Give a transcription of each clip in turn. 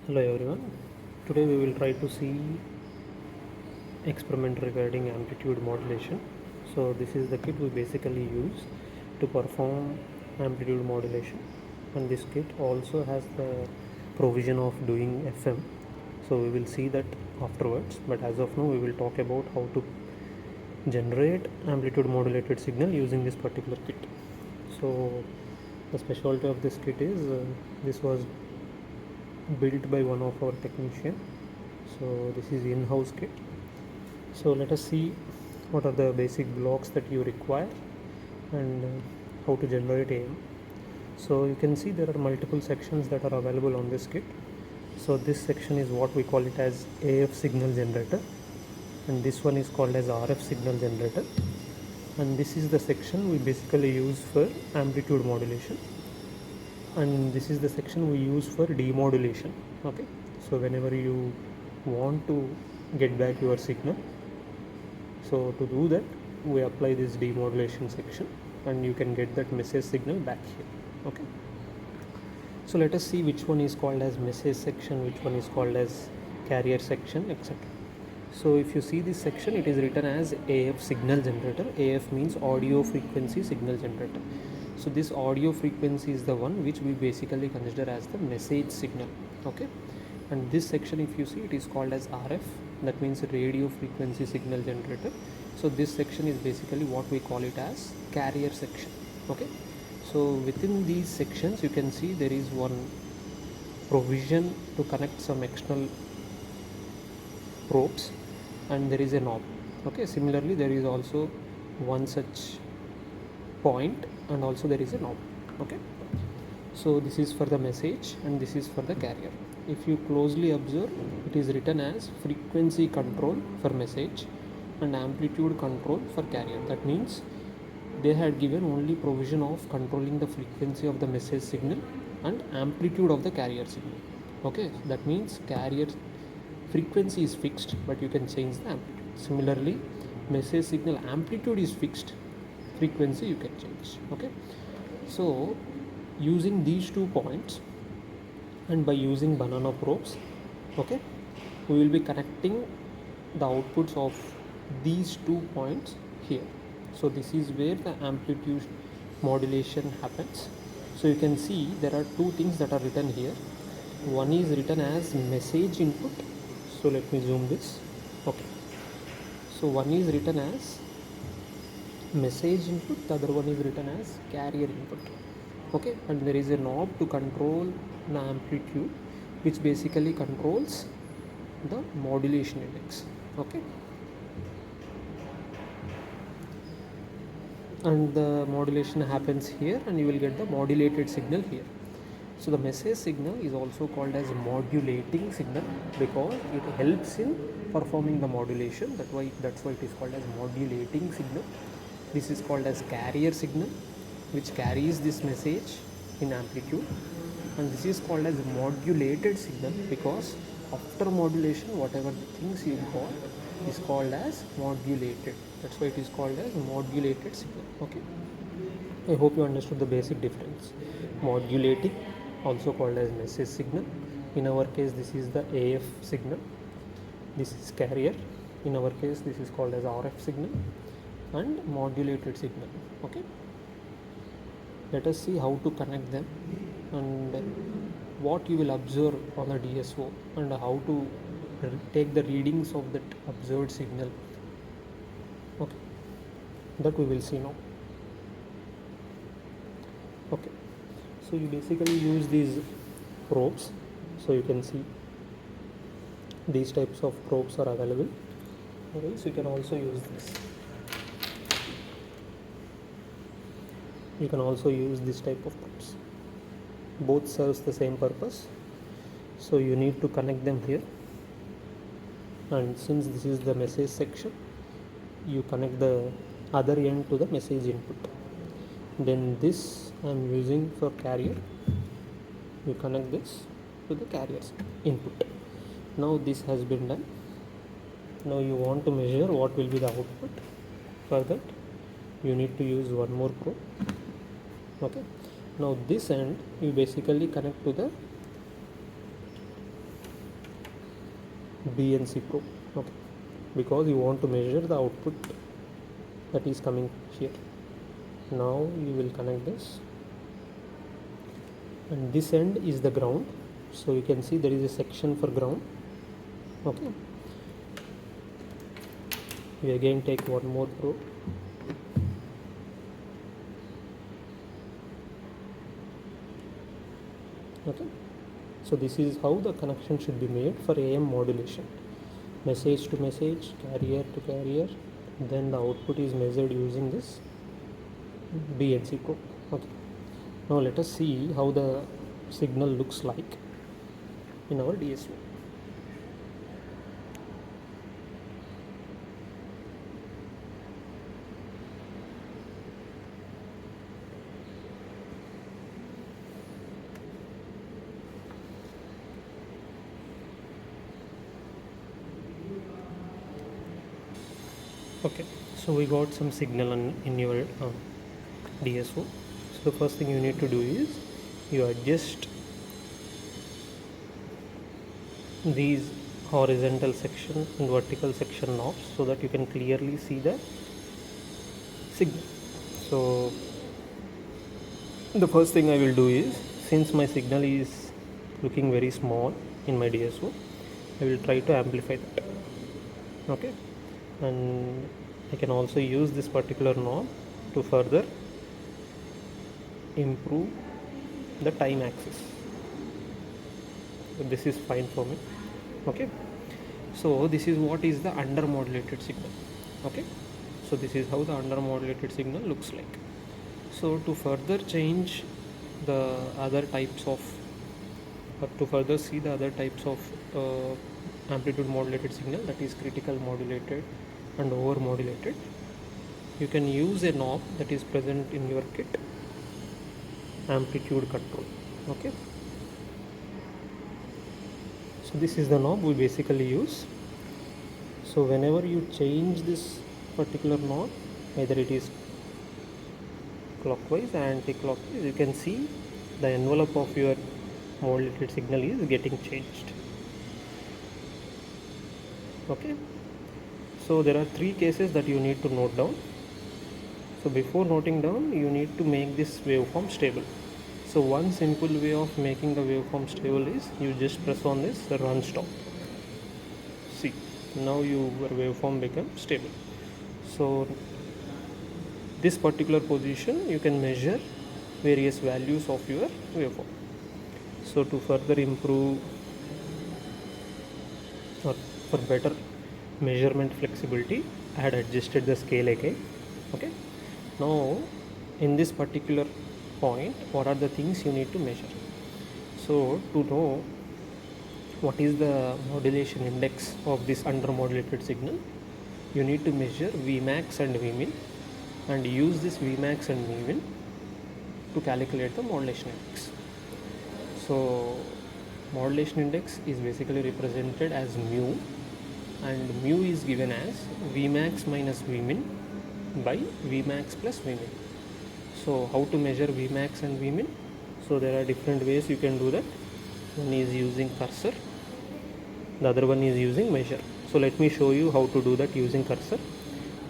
Hello everyone. Today we will try to see experiment regarding amplitude modulation. So this is the kit we basically use to perform amplitude modulation, and this kit also has the provision of doing FM. So we will see that afterwards, but as of now we will talk about how to generate amplitude modulated signal using this particular kit. So the specialty of this kit is this was built by one of our technician. So this is in-house kit. So let us see what are the basic blocks that you require and how to generate AM. So you can see there are multiple sections that are available on this kit. So this section is what we call it as AF signal generator, and this one is called as RF signal generator, and this is the section we basically use for amplitude modulation, and this is the section we use for demodulation. Okay, so whenever you want to get back your signal, so to do that we apply this demodulation section and you can get that message signal back here. Okay, so let us see which one is called as message section, which one is called as carrier section, etc. So if you see this section, it is written as AF signal generator. AF means audio frequency signal generator. So this audio frequency is the one which we basically consider as the message signal. Okay, and this section, if you see, it is called as RF, that means radio frequency signal generator. So this section is basically what we call it as carrier section. Okay, so within these sections you can see there is one provision to connect some external probes, and there is a knob. Okay, similarly there is also one such point and also there is a knob. Okay, so this is for the message and this is for the carrier. If you closely observe, it is written as frequency control for message and amplitude control for carrier. That means they had given only provision of controlling the frequency of the message signal and amplitude of the carrier signal. Okay, that means carrier frequency is fixed but you can change the amplitude. Similarly, message signal amplitude is fixed, frequency you can change. Okay, so using these 2 points and by using banana probes, okay, we will be connecting the outputs of these 2 points here. So this is where the amplitude modulation happens. So you can see there are 2 things that are written here. One is written as message input. So let me zoom this. Okay, so one is written as message input, the other one is written as carrier input. Okay, and there is a knob to control the amplitude, which basically controls the modulation index. Okay, and the modulation happens here and you will get the modulated signal here. So the message signal is also called as modulating signal because it helps in performing the modulation. That's why it is called as modulating signal. This is called as carrier signal, which carries this message in amplitude, and this is called as modulated signal because after modulation whatever the things you got is called as modulated. That's why it is called as modulated signal. Okay, I hope you understood the basic difference. Modulating, also called as message signal. In our case this is the AF signal, this is carrier. In our case this is called as RF signal and modulated signal. Okay, let us see how to connect them and what you will observe on the DSO and how to take the readings of that observed signal. Okay, that we will see now. Okay, so you basically use these probes. So you can see these types of probes are available. Okay, so you can also use this. You can also use this type of probes. Both serves the same purpose. So you need to connect them here, and since this is the message section, you connect the other end to the message input. Then this I am using for carrier. You connect this to the carrier's input. Now this has been done. Now you want to measure what will be the output. For that you need to use one more probe. Okay, now this end you basically connect to the BNC probe, okay, because you want to measure the output that is coming here. Now you will connect this, and this end is the ground, so you can see there is a section for ground. Okay, we again take one more probe. Okay, so this is how the connection should be made for AM modulation, message to message, carrier to carrier, then the output is measured using this BNC probe. Okay, now let us see how the signal looks like in our DSO. Okay, so we got some signal in your DSO. So the first thing you need to do is you adjust these horizontal section and vertical section knobs so that you can clearly see the signal. So the first thing I will do is, since my signal is looking very small in my DSO, I will try to amplify that. Okay, and I can also use this particular knob to further improve the time axis. So this is fine for me. Okay, so this is what is the under modulated signal. Okay, so this is how the under modulated signal looks like. So to further change the other types of, or to further see the other types of amplitude modulated signal, that is critical modulated and over modulated, you can use a knob that is present in your kit, amplitude control. Okay, so this is the knob we basically use. So whenever you change this particular knob, either it is clockwise and anti-clockwise, you can see the envelope of your modulated signal is getting changed. Okay, so there are three cases that you need to note down. So before noting down, you need to make this waveform stable. So one simple way of making the waveform stable is you just press on this run stop. See, now your waveform becomes stable. So this particular position you can measure various values of your waveform. So to further improve or for better measurement flexibility, I had adjusted the scale again. Okay, now in this particular point, what are the things you need to measure? So to know what is the modulation index of this under modulated signal, you need to measure Vmax and Vmin and use this Vmax and Vmin to calculate the modulation index. So modulation index is basically represented as mu, and mu is given as Vmax minus Vmin by Vmax plus Vmin. So how to measure Vmax and Vmin? So there are different ways you can do that. One is using cursor, the other one is using measure. So let me show you how to do that using cursor.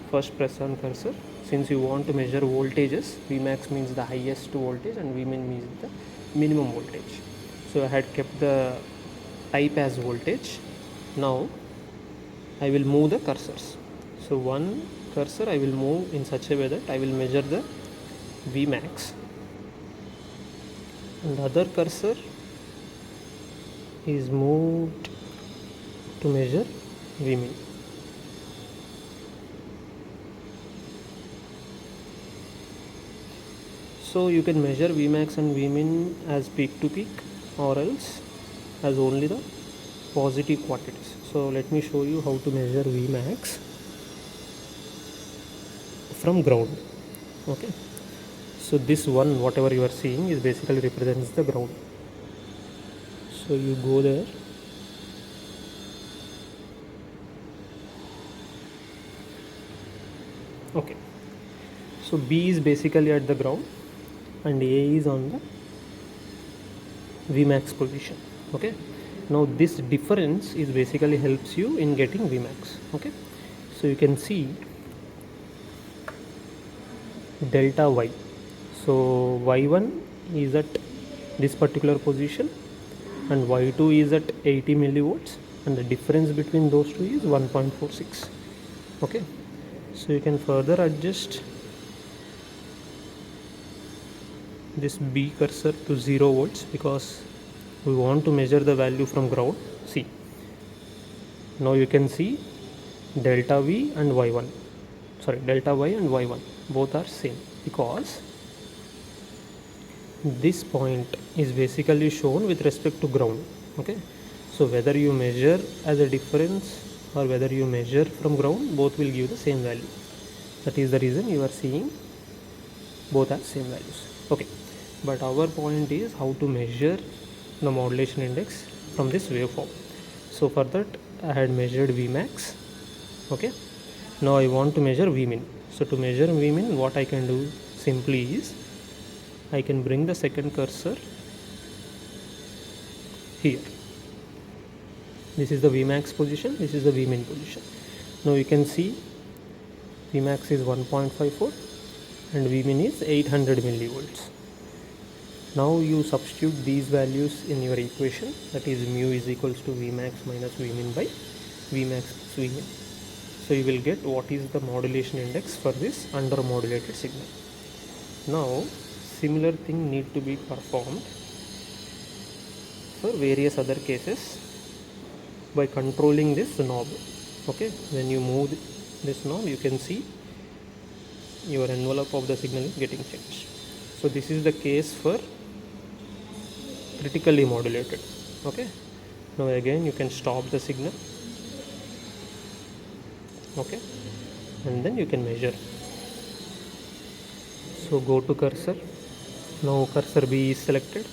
First press on cursor. Since you want to measure voltages, Vmax means the highest voltage and Vmin means the minimum voltage. So I had kept the type as voltage. Now I will move the cursors. So one cursor I will move in such a way that I will measure the Vmax, and the other cursor is moved to measure Vmin. So you can measure Vmax and Vmin as peak to peak or else as only the positive quantities. So let me show you how to measure Vmax from ground. Okay, so this one, whatever you are seeing, is basically represents the ground. So you go there, okay, so B is basically at the ground and A is on the Vmax position. Okay, Now this difference is basically helps you in getting Vmax. Okay, so you can see delta y. So y1 is at this particular position and y2 is at 80 millivolts, and the difference between those two is 1.46. Okay, so you can further adjust this B cursor to 0 volts because we want to measure the value from ground. See, now you can see delta V and y1, sorry, delta y and y1 both are same because this point is basically shown with respect to ground. Okay, so whether you measure as a difference or whether you measure from ground, both will give the same value. That is the reason you are seeing both are same values. Okay, but our point is how to measure the modulation index from this waveform. So for that I had measured Vmax. Okay, now I want to measure Vmin. So to measure Vmin, what I can do simply is I can bring the second cursor here. This is the Vmax position, this is the Vmin position. Now you can see Vmax is 1.54 and Vmin is 800 millivolts. Now you substitute these values in your equation, that is mu is equals to Vmax minus Vmin by Vmax plus Vmin. So you will get what is the modulation index for this under modulated signal. Now similar thing need to be performed for various other cases by controlling this knob. Okay, when you move this knob, you can see your envelope of the signal is getting changed. So this is the case for critically modulated. Okay, now again you can stop the signal. Okay, and then you can measure. So go to cursor. Now cursor B is selected.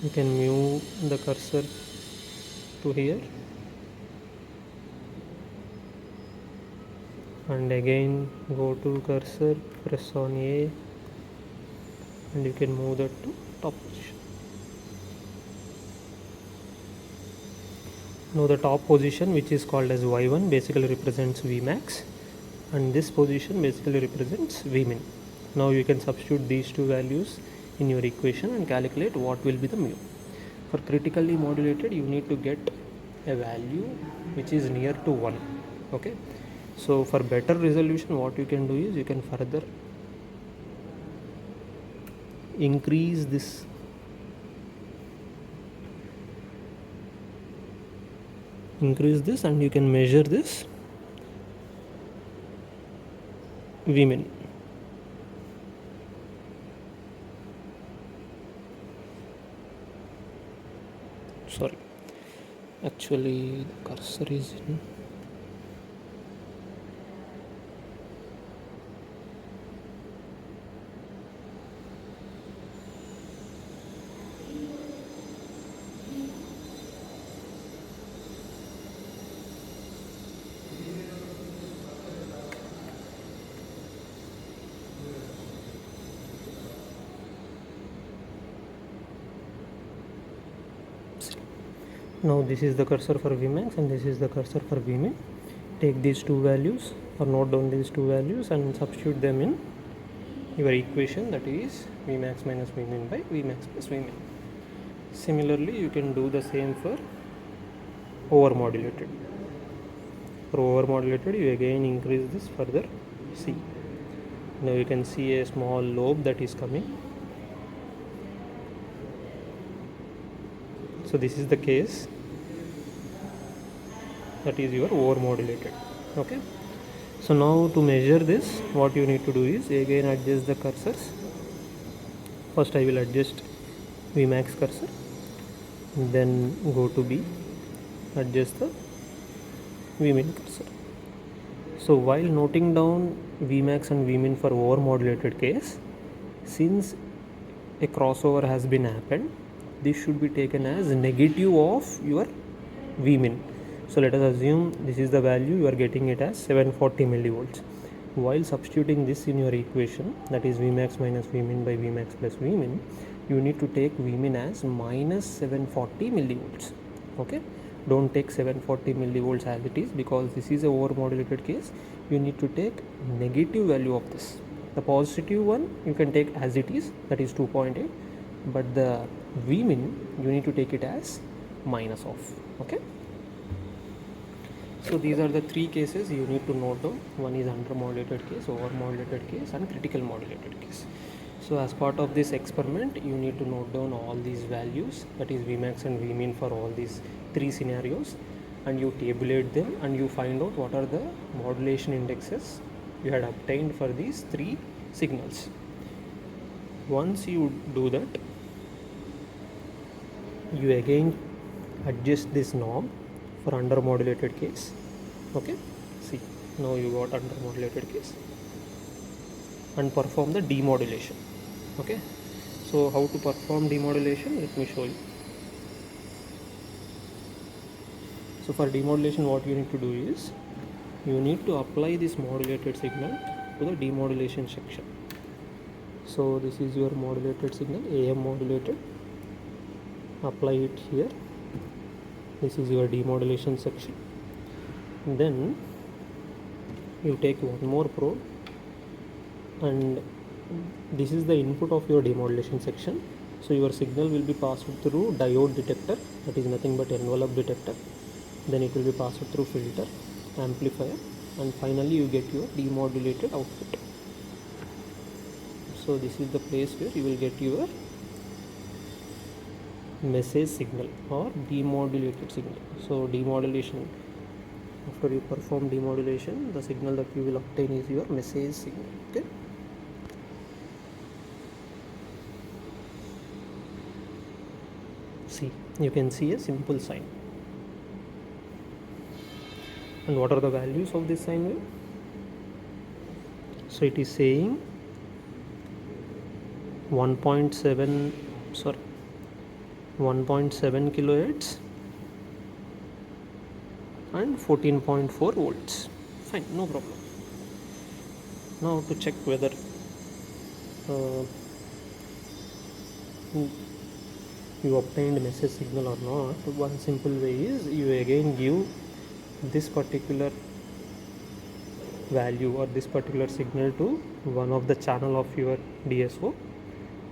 You can move the cursor to here and again go to cursor, press on A and you can move that to top position. Now the top position, which is called as y1, basically represents Vmax and this position basically represents Vmin. Now you can substitute these two values in your equation and calculate what will be the mu. For critically modulated, you need to get a value which is near to 1. Okay, so for better resolution, what you can do is you can further increase this and you can measure this Vmin. Sorry, actually the cursor is in now this is the cursor for Vmax and this is the cursor for Vmin. Take these two values or note down these two values and substitute them in your equation, that is Vmax minus Vmin by Vmax plus Vmin. Similarly, you can do the same for overmodulated. For overmodulated, you again increase this further. See, now you can see a small lobe that is coming. So this is the case, that is your overmodulated. Okay, so now to measure this, what you need to do is again adjust the cursors. First I will adjust Vmax cursor, then go to B, adjust the Vmin cursor. So while noting down Vmax and Vmin for overmodulated case, since a crossover has been happened, this should be taken as negative of your Vmin. So let us assume this is the value, you are getting it as 740 millivolts. While substituting this in your equation, that is Vmax minus Vmin by Vmax plus Vmin, you need to take Vmin as minus 740 millivolts. Okay, don't take 740 millivolts as it is, because this is a over modulated case. You need to take negative value of this. The positive one you can take as it is, that is 2.8, but the Vmin you need to take it as minus of. Okay, so these are the three cases you need to note down. One is under modulated case, over modulated case, and critical modulated case. So as part of this experiment, you need to note down all these values, that is Vmax and Vmin for all these three scenarios, and you tabulate them and you find out what are the modulation indexes you had obtained for these three signals. Once you do that, you again adjust this knob for under modulated case. Okay, see, now you got under modulated case, and perform the demodulation. Okay, so how to perform demodulation, let me show you. So for demodulation, what you need to do is you need to apply this modulated signal to the demodulation section. So this is your modulated signal, AM modulated, apply it here. This is your demodulation section. Then you take one more probe, and this is the input of your demodulation section. So your signal will be passed through diode detector, that is nothing but envelope detector. Then it will be passed through filter, amplifier, and finally you get your demodulated output. So this is the place where you will get your message signal or demodulated signal. So demodulation, after you perform demodulation, the signal that you will obtain is your message signal. Okay, see, you can see a simple sine. And what are the values of this sine wave? So it is saying 1.7 kilohertz and 14.4 volts. Fine, no problem. Now to check whether you obtained message signal or not, one simple way is you again give this particular value or this particular signal to one of the channel of your DSO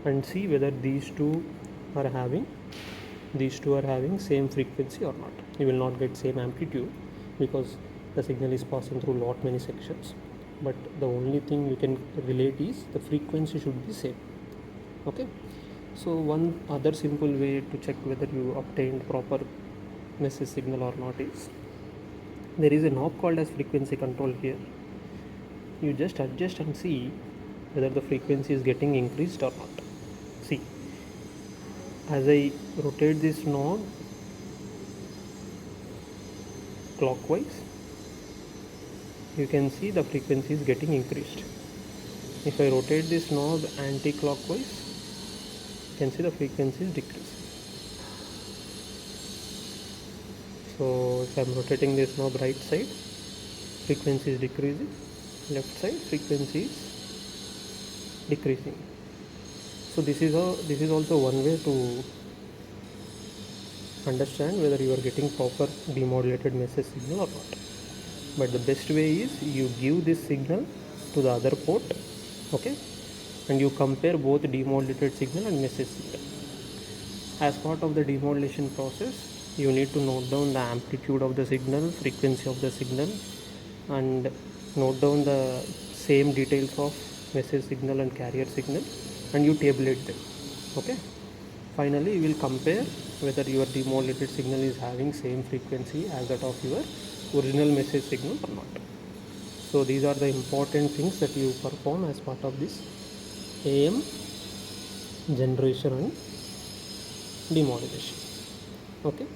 and see whether these two are having same frequency or not. You will not get same amplitude because the signal is passing through lot many sections, but the only thing you can relate is the frequency should be same. Okay, so one other simple way to check whether you obtained proper message signal or not is there is a knob called as frequency control here. You just adjust and see whether the frequency is getting increased or not. See, as I rotate this knob clockwise, you can see the frequency is getting increased. If I rotate this knob anti-clockwise, you can see the frequency is decreasing. So if I am rotating this knob right side, frequency is decreasing, left side frequency is decreasing. So this is also one way to understand whether you are getting proper demodulated message signal or not. But the best way is you give this signal to the other port, okay, and you compare both demodulated signal and message signal. As part of the demodulation process, you need to note down the amplitude of the signal, frequency of the signal, and note down the same details of message signal and carrier signal, and you tabulate them. Okay, finally you will compare whether your demodulated signal is having same frequency as that of your original message signal or not. So these are the important things that you perform as part of this AM generation and demodulation. Okay.